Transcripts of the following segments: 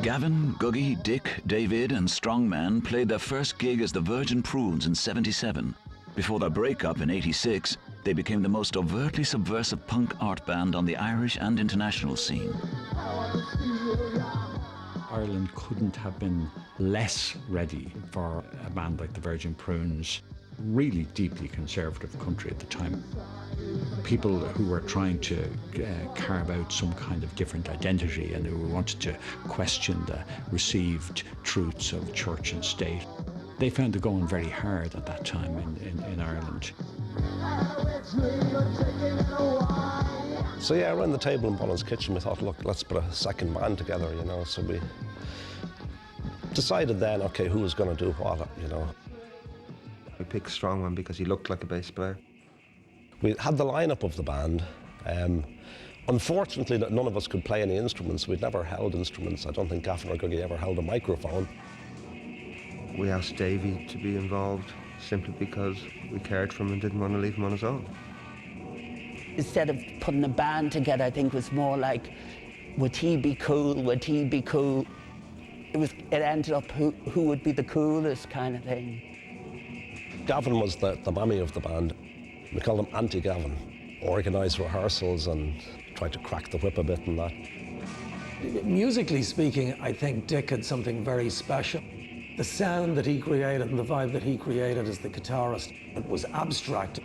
Gavin, Googie, Dick, David and Strongman played their first gig as the Virgin Prunes in '77. Before their breakup in '86, they became the most overtly subversive punk art band on the Irish and international scene. Ireland couldn't have been less ready for a band like the Virgin Prunes. Really deeply conservative country at the time. People who were trying to carve out some kind of different identity and who wanted to question the received truths of church and state. They found it going very hard at that time in Ireland. So yeah, around the table in Boland's kitchen we thought, look, let's put a second band together, you know. So we decided then, okay, who was going to do what, you know. We picked Strongman because he looked like a bass player. We had the lineup of the band. Unfortunately, none of us could play any instruments. We'd never held instruments. I don't think Gavin or Googie ever held a microphone. We asked Davey to be involved simply because we cared for him and didn't want to leave him on his own. Instead of putting a band together, I think it was more like, would he be cool, would he be cool? It ended up who would be the coolest kind of thing. Gavin was the mammy of the band. We called him Anti-Gavin. Organised rehearsals and tried to crack the whip a bit and that. Musically speaking, I think Dick had something very special. The sound that he created and the vibe that he created as the guitarist, it was abstract.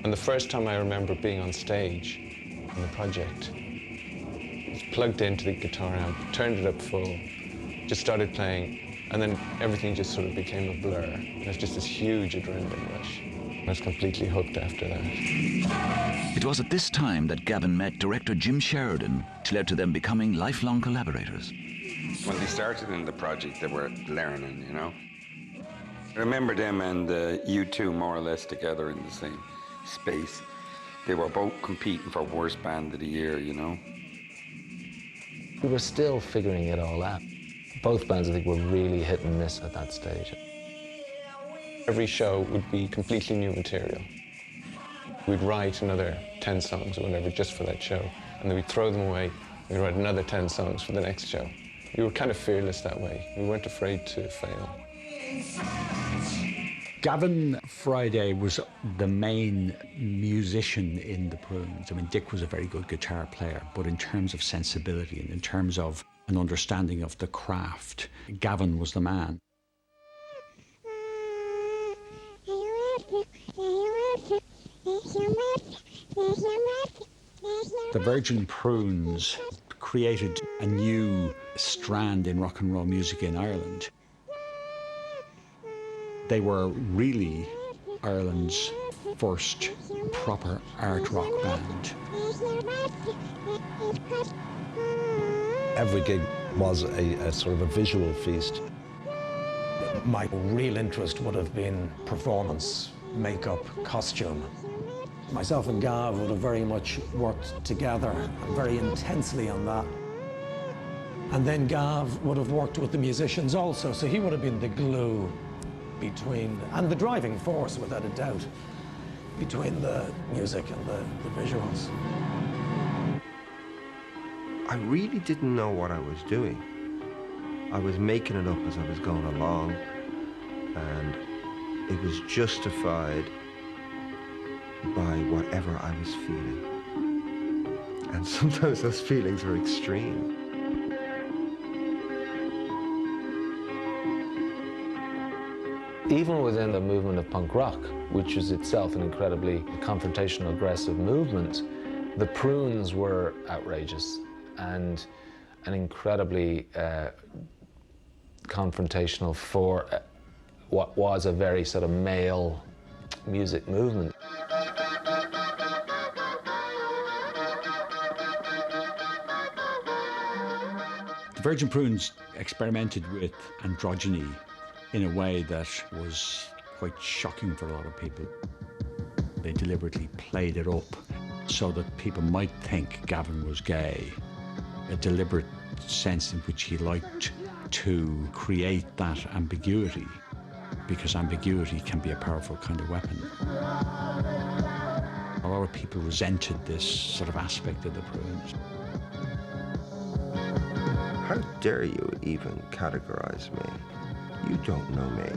And the first time I remember being on stage in the project, I was plugged into the guitar amp, turned it up full, just started playing, and then everything just sort of became a blur. It was just this huge adrenaline rush. I was completely hooked after that. It was at this time that Gavin met director Jim Sheridan, which led to them becoming lifelong collaborators. When they started in the project, they were learning, you know. I remember them and U2 more or less together in the same space. They were both competing for worst band of the year, you know. We were still figuring it all out. Both bands, I think, were really hit and miss at that stage. Every show would be completely new material. We'd write another 10 songs or whatever just for that show, and then we'd throw them away. We'd write another 10 songs for the next show. We were kind of fearless that way. We weren't afraid to fail. Gavin Friday was the main musician in the Prunes. I mean, Dick was a very good guitar player, but in terms of sensibility and in terms of an understanding of the craft, Gavin was the man. The Virgin Prunes created a new strand in rock and roll music in Ireland. They were really Ireland's first proper art rock band. Every gig was a sort of a visual feast. My real interest would have been performance, makeup, costume. Myself and Gav would have very much worked together very intensely on that. And then Gav would have worked with the musicians also, so he would have been the glue between, and the driving force, without a doubt, between the music and the visuals. I really didn't know what I was doing. I was making it up as I was going along, and it was justified by whatever I was feeling. And sometimes those feelings were extreme. Even within the movement of punk rock, which is itself an incredibly confrontational, aggressive movement, the Prunes were outrageous and an incredibly confrontational for what was a very sort of male music movement. The Virgin Prunes experimented with androgyny in a way that was quite shocking for a lot of people. They deliberately played it up so that people might think Gavin was gay, a deliberate sense in which he liked to create that ambiguity, because ambiguity can be a powerful kind of weapon. A lot of people resented this sort of aspect of the prunes. How dare you even categorize me? You don't know me.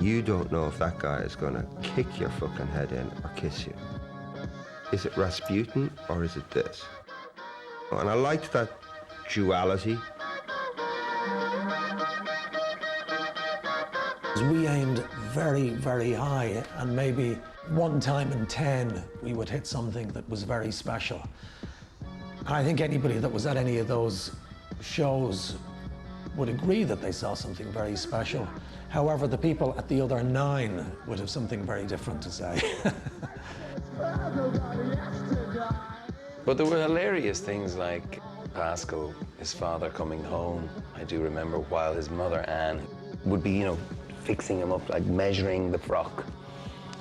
You don't know if that guy is gonna kick your fucking head in or kiss you. Is it Rasputin or is it this? And I liked that duality. We aimed very, very high, and maybe one time in 10 we would hit something that was very special. I think anybody that was at any of those shows would agree that they saw something very special. However, the people at the other 9 would have something very different to say. But there were hilarious things like Pascal, his father, coming home. I do remember while his mother, Anne, would be, fixing him up, like measuring the frock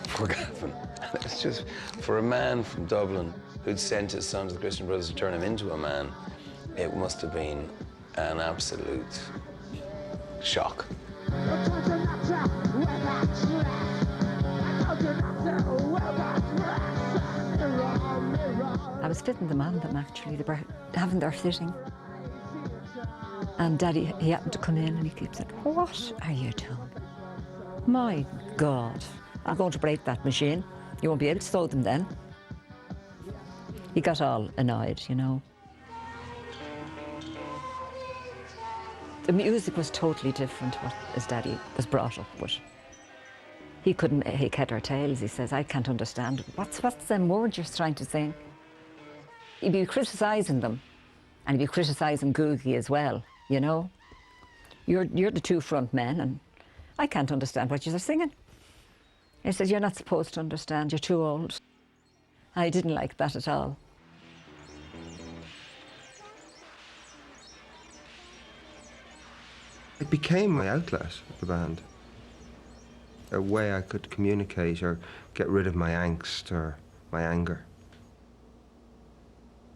for Gavin. And it's just, for a man from Dublin who'd sent his son to the Christian Brothers to turn him into a man, it must have been an absolute shock. I was fitting them on them, actually. They were having their fitting. And Daddy, he happened to come in and he keeps saying, "What are you doing? My God, I'm going to break that machine. You won't be able to sew them then." He got all annoyed, The music was totally different what his daddy was brought up with. He couldn't make head or tails. He says, "I can't understand. What's them words you're trying to sing?" He'd be criticising them, and he'd be criticising Googie as well, You're the 2 front men, and I can't understand what you're singing. He says, "You're not supposed to understand. You're too old." I didn't like that at all. It became my outlet, the band. A way I could communicate or get rid of my angst or my anger.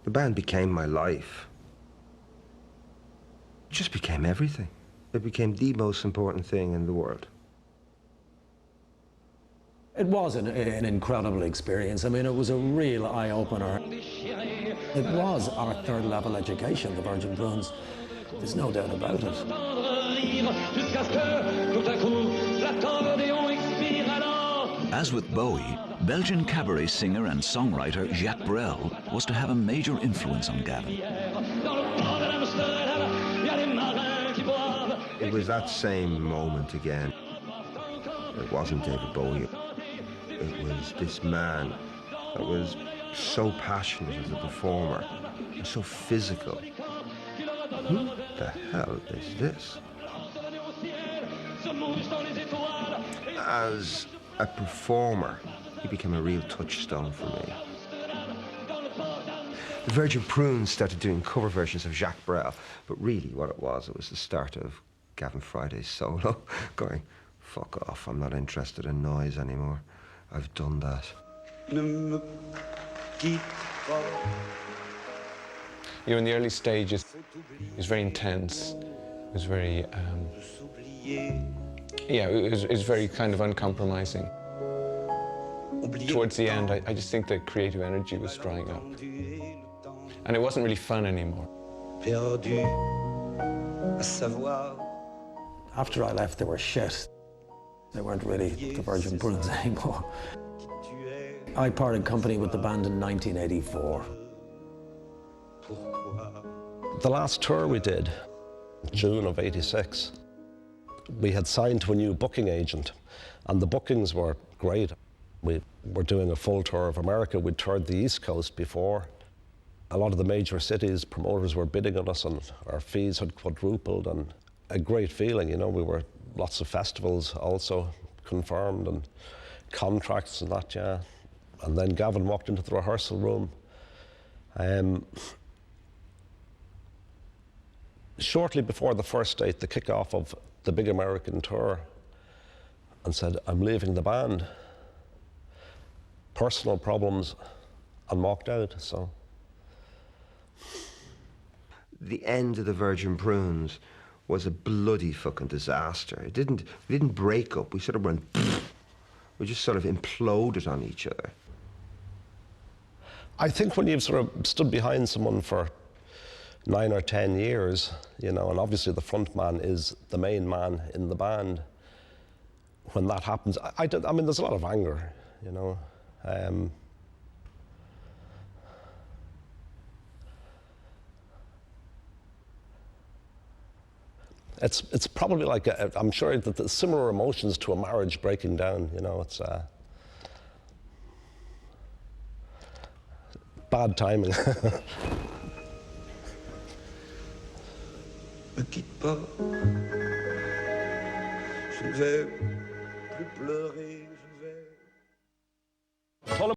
The band became my life. It just became everything. It became the most important thing in the world. It was an incredible experience. I mean, it was a real eye-opener. It was our 3rd level education, the Virgin Prunes. There's no doubt about it. As with Bowie, Belgian cabaret singer and songwriter Jacques Brel was to have a major influence on Gavin. It was that same moment again. It wasn't David Bowie. It was this man that was so passionate as a performer and so physical. Who the hell is this? As a performer, he became a real touchstone for me. The Virgin Prunes started doing cover versions of Jacques Brel, but really what it was the start of Gavin Friday's solo, going, "Fuck off, I'm not interested in noise anymore. I've done that." In the early stages, it was very intense. It was very, it was very kind of uncompromising. Towards the end, I just think the creative energy was drying up. And it wasn't really fun anymore. After I left, they were shit. They weren't really the Virgin Prunes anymore. I parted company with the band in 1984. The last tour we did, June of '86, we had signed to a new booking agent, and the bookings were great. We were doing a full tour of America. We'd toured the East Coast before. A lot of the major cities, promoters were bidding on us, and our fees had quadrupled, and a great feeling, we were lots of festivals also confirmed, and contracts and that, yeah. And then Gavin walked into the rehearsal room. Shortly before the first date, the kickoff of the big American tour, and said, "I'm leaving the band. Personal problems," and walked out, so. The end of the Virgin Prunes was a bloody fucking disaster. We didn't break up, we sort of went, We just sort of imploded on each other. I think when you've sort of stood behind someone for 9 or 10 years, you know, and obviously the front man is the main man in the band, when that happens, I mean, there's a lot of anger, you know. It's probably like, I'm sure that there's similar emotions to a marriage breaking down, you know, it's bad timing. Me quitte pas, je ne vais plus pleurer, je vais...